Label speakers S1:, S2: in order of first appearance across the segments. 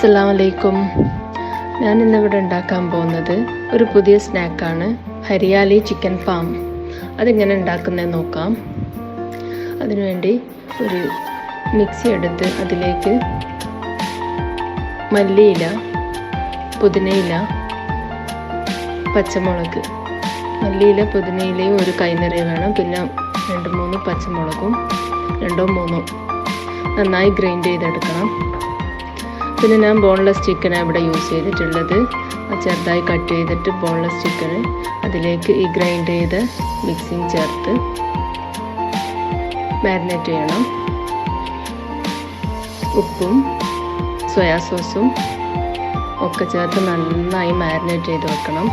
S1: അസ്സലാമലൈക്കും. ഞാൻ ഇന്നിവിടെ ഉണ്ടാക്കാൻ പോകുന്നത് ഒരു പുതിയ സ്നാക്കാണ്, ഹരിയാലി ചിക്കൻ പാം. അതെങ്ങനെ ഉണ്ടാക്കുന്നതെന്ന് നോക്കാം. അതിനുവേണ്ടി ഒരു മിക്സി എടുത്ത് അതിലേക്ക് മല്ലിയില, പുതിനയില, പച്ചമുളക്, മല്ലിയില പുതിനയിലയും ഒരു കൈനിറയെ വേണം, പിന്നെ 2-3 പച്ചമുളകും 2-3 നന്നായി ഗ്രൈൻഡ് ചെയ്തെടുക്കണം. പിന്നെ ഞാൻ ബോൺലെസ് ചിക്കനാണ് ഇവിടെ യൂസ് ചെയ്തിട്ടുള്ളത്. ചെറുതായി കട്ട് ചെയ്തിട്ട് ബോൺലെസ് ചിക്കന് അതിലേക്ക് ഈ ഗ്രൈൻഡ് ചെയ്ത മിക്സിങ് ചേർത്ത് മാരിനേറ്റ് ചെയ്യണം. ഉപ്പും സോയാ സോസും ഒക്കെ ചേർത്ത് നന്നായി മാരിനേറ്റ് ചെയ്ത് വെക്കണം.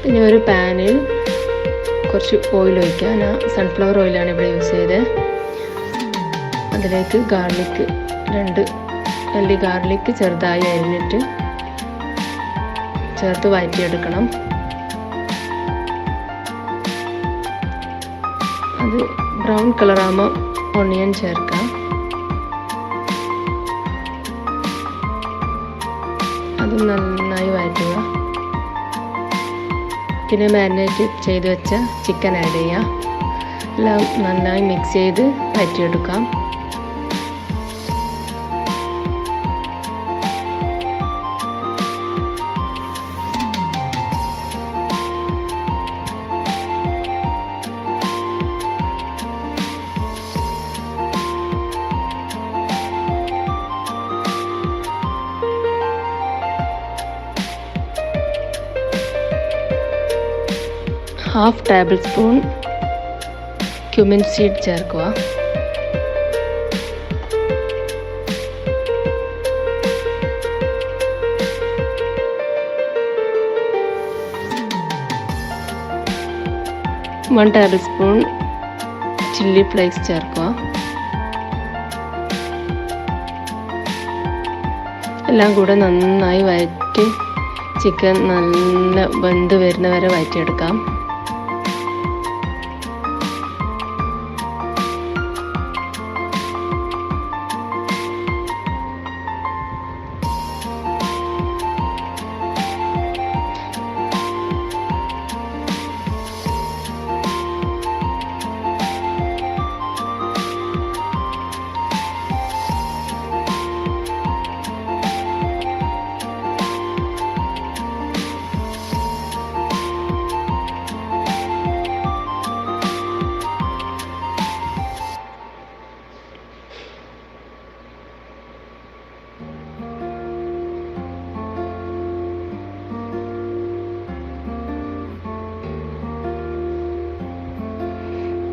S1: പിന്നെ ഒരു പാനിൽ കുറച്ച് ഓയിൽ ഒഴിക്കുക. ഞാൻ സൺഫ്ലവർ ഓയിലാണ് ഇവിടെ യൂസ് ചെയ്തത്. അതിലേക്ക് ഗാർലിക്ക് 2 അല്ലി ഗാർലിക്ക് ചെറുതായി അരിഞ്ഞിട്ട് ചേർത്ത് വഴറ്റിയെടുക്കണം. അത് ബ്രൗൺ കളറാകുമ്പോൾ ഓണിയൻ ചേർക്കാം. അത് നന്നായി വഴറ്റുക. പിന്നെ മാരിനേറ്റ് ചെയ്ത് വെച്ച ചിക്കൻ ആഡ് ചെയ്യാം. എല്ലാം നന്നായി മിക്സ് ചെയ്ത് വഴറ്റിയെടുക്കാം. ½ ടേബിൾ സ്പൂൺ ക്യുമിൻ സീഡ് ചേർക്കുക. One table spoon chilli flakes ചേർക്കുക. എല്ലാം കൂടെ നന്നായി വഴറ്റി ചിക്കൻ നല്ല വെന്ത് വരുന്ന വരെ വഴറ്റിയെടുക്കാം.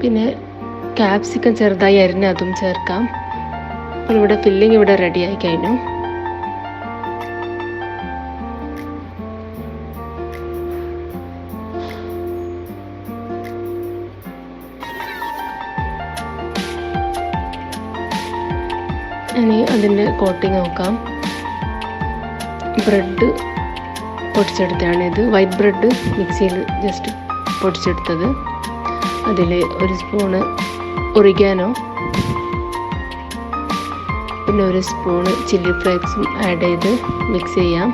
S1: പിന്നെ ക്യാപ്സിക്കം ചെറുതായി അരിഞ്ഞ് അതും ചേർക്കാം. അപ്പോൾ ഇവിടെ ഫില്ലിങ് ഇവിടെ റെഡി ആയി കഴിഞ്ഞു. ഇനി അതിൻ്റെ കോട്ടിങ് നോക്കാം. ബ്രെഡ് പൊടിച്ചെടുത്തതാണ് ഇത്. വൈറ്റ് ബ്രെഡ് മിക്സിയിൽ ജസ്റ്റ് പൊടിച്ചെടുത്തത്. അതിൽ 1 സ്പൂണ് ഒറിഗാനോ, പിന്നെ 1 സ്പൂണ് ചില്ലി ഫ്ലേക്സും ആഡ് ചെയ്ത് മിക്സ് ചെയ്യാം.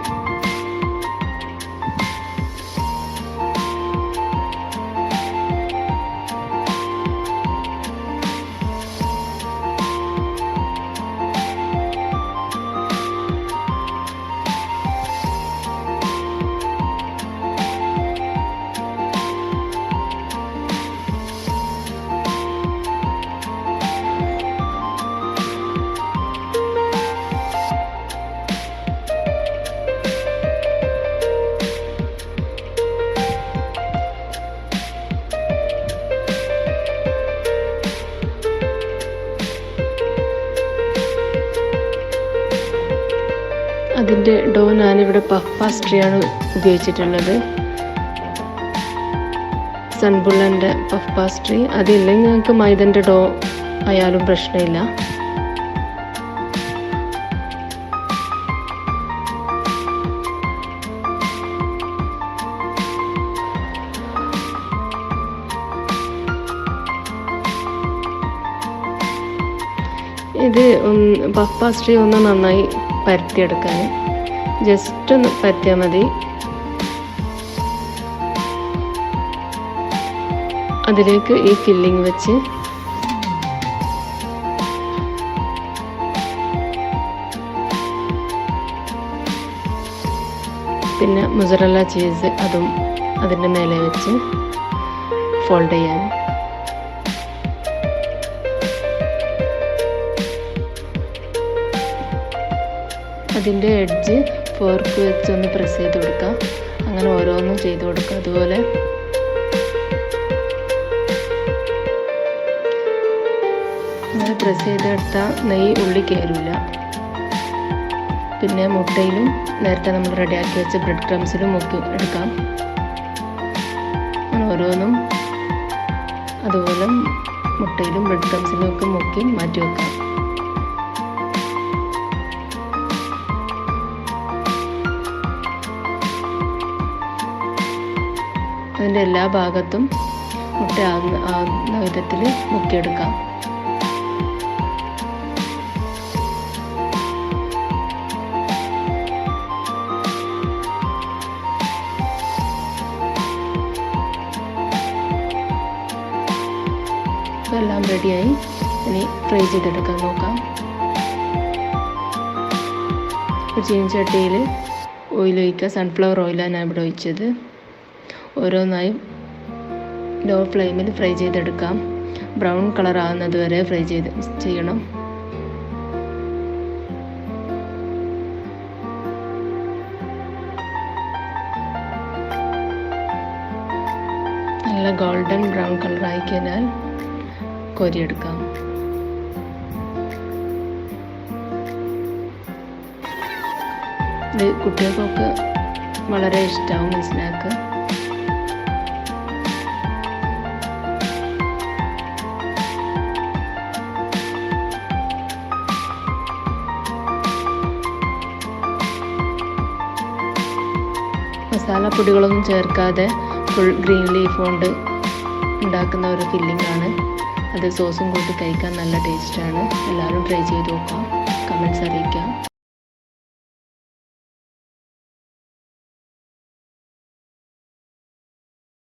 S1: അതിൻ്റെ ഡോ ഞാനിവിടെ പഫ് പാസ്ട്രിയാണ് ഉപയോഗിച്ചിട്ടുള്ളത്. സൺബുള്ളൻ്റെ പഫ് പാസ്ട്രി. അതില്ലെങ്കിൽ ഞങ്ങൾക്ക് മൈദൻ്റെ ഡോ ആയാലും പ്രശ്നമില്ല. ഇത് പഫ് പാസ്ട്രി ഒന്ന് നന്നായി പരത്തിയെടുക്കാൻ ജസ്റ്റ് ഒന്ന് പരത്തിയാൽ മതി. അതിലേക്ക് ഈ ഫില്ലിങ് വെച്ച് പിന്നെ മൊസറല്ല ചീസ് അതും അതിൻ്റെ മേലെ വെച്ച് ഫോൾഡ് ചെയ്യാൻ. അതിൻ്റെ എഡ്ജ് ഫോർക്ക് വെച്ച് ഒന്ന് പ്രസ് ചെയ്ത് കൊടുക്കുക. അങ്ങനെ ഓരോന്നും ചെയ്ത് കൊടുക്കുക. അതുപോലെ അങ്ങനെ പ്രസ് ചെയ്തെടുത്താൽ നെയ്യ് ഉള്ളി കയറില്ല. പിന്നെ മുട്ടയിലും നേരത്തെ നമ്മൾ റെഡിയാക്കി വെച്ച ബ്രെഡ് ക്രംസിലും മുക്കി എടുക്കാം. അങ്ങനെ ഓരോന്നും അതുപോലെ മുട്ടയിലും ബ്രെഡ് ക്രംസിലും ഒക്കെ മുക്കി മാറ്റി വെക്കാം. അതിൻ്റെ എല്ലാ ഭാഗത്തും മുട്ട ആകുന്ന വിധത്തിൽ മുക്കിയെടുക്കാം. എല്ലാം റെഡിയായി. ഇനി ഫ്രൈ ചെയ്തെടുക്കാൻ നോക്കാം. ചീനച്ചട്ടിയിൽ ഓയിൽ ഒഴിക്കുക. സൺഫ്ലവർ ഓയിലാണ് ഞാൻ ഇവിടെ ഒഴിച്ചത്. ഓരോന്നായി ലോ ഫ്ലെയിമിൽ ഫ്രൈ ചെയ്തെടുക്കാം. ബ്രൗൺ കളർ ആകുന്നത് വരെ ഫ്രൈ ചെയ്യണം. നല്ല ഗോൾഡൻ ബ്രൗൺ കളർ ആയി കഴിഞ്ഞാൽ കോരിയെടുക്കാം. ഇത് കുട്ടികൾക്കൊക്കെ വളരെ ഇഷ്ടമാവും ഈ സ്നാക്ക്. മസാലപ്പൊടികളൊന്നും ചേർക്കാതെ ഫുൾ ഗ്രീൻ ലീഫ് കൊണ്ട് ഉണ്ടാക്കുന്ന ഒരു ഫില്ലിംഗ് ആണ്. അത് സോസും കൂട്ടി കഴിക്കാൻ നല്ല ടേസ്റ്റാണ്. എല്ലാവരും ട്രൈ ചെയ്ത് നോക്കാം. കമൻറ്റ്സ് അറിയിക്കാം.